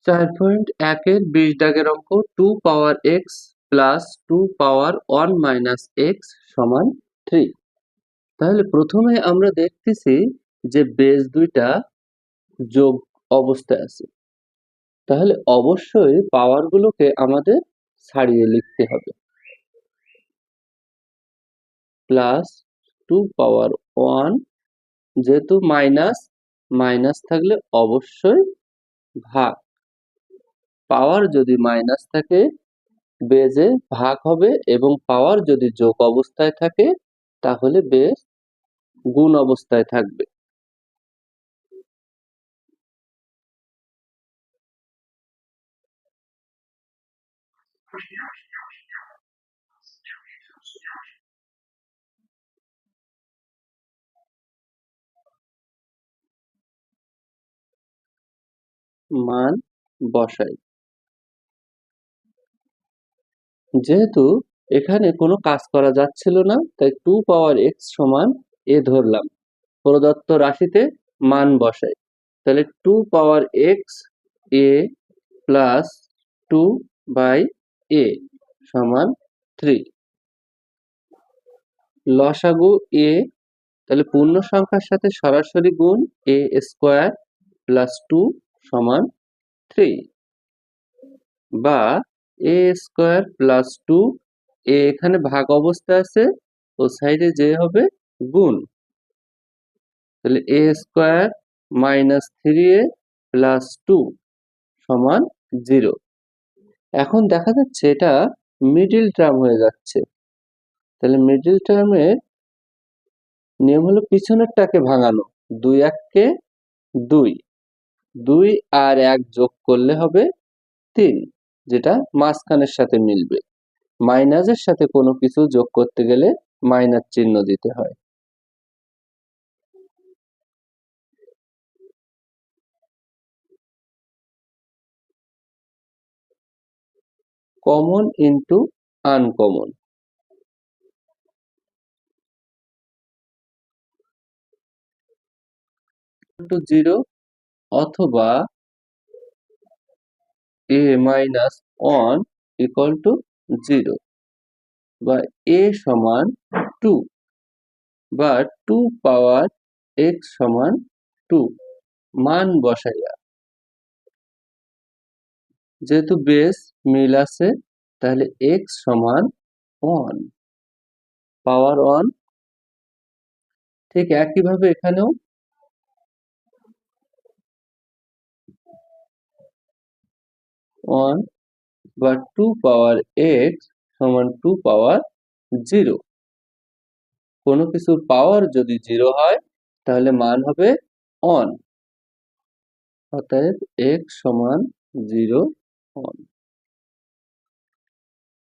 4.1-এর 20 দাগের অঙ্ক 2 power x plus 2 পাওয়ার 1 minus x সমান 3। তাহলে প্রথমে আমরা দেখতেছি যে বেস দুইটা যোগ অবস্থায় আছে, তাহলে অবশ্যই পাওয়ার গুলোকে আমাদের ছাড়িয়ে লিখতে হবে। প্লাস 2 পাওয়ার 1, যেহেতু মাইনাস থাকলে অবশ্যই ভাগ, পাওয়ার যদি মাইনাস থাকে বেজে ভাগ হবে, এবং পাওয়ার যদি যোগ অবস্থায় থাকে তাহলে বেজ গুণ অবস্থায় থাকবে। মান বসাই। যেহেতু এখানে কোনো কাজ করা যাচ্ছিল না, তাই 2 পাওয়ার x সমান a ধরলাম। প্রদত্ত রাশিতে মান বসাই, তাহলে 2 power x a plus 2 by a সমান 3। লসাগু a, তাহলে পূর্ণ সংখ্যার সাথে সরাসরি গুণ, a স্কোয়ার প্লাস 2 সমান 3, বা a স্কোয়ার প্লাস 2, a এখানে ভাগ অবস্থায় আছে, ও সাইডে যে হবে গুণ, তাহলে a square minus 3a plus 2 সমান 0। এখন দেখা যাচ্ছে এটা মিডিল টার্ম হয়ে যাচ্ছে, তাহলে মিডিল টার্মের নিয়ম হলো পিছনেরটাকে ভাঙানো। 2 1-কে 2, 2 আর 1 যোগ করলে হবে 3, যেটা মাঝখানের সাথে মিলবে। মাইনাসের সাথে কোনো কিছু যোগ করতে গেলে মাইনাস চিহ্ন দিতে হয়। কমন ইনটু আনকমন, টু 0 অথবা a মাইনাস 1 ইকুয়াল টু 0, বা a সমান 2, বা 2 পাওয়ার x সমান 2 মান বসাইয়া। যেহেতু বেস মিল আছে, তাহলে x সমান 1, পাওয়ার 1। ঠিক একইভাবে এখানেও 1, বা 2 পাওয়ার x সমান 2 পাওয়ার 0। কোনো কিছুর পাওয়ার যদি 0 হয় তাহলে মান হবে 1, অতএব x সমান 0 1।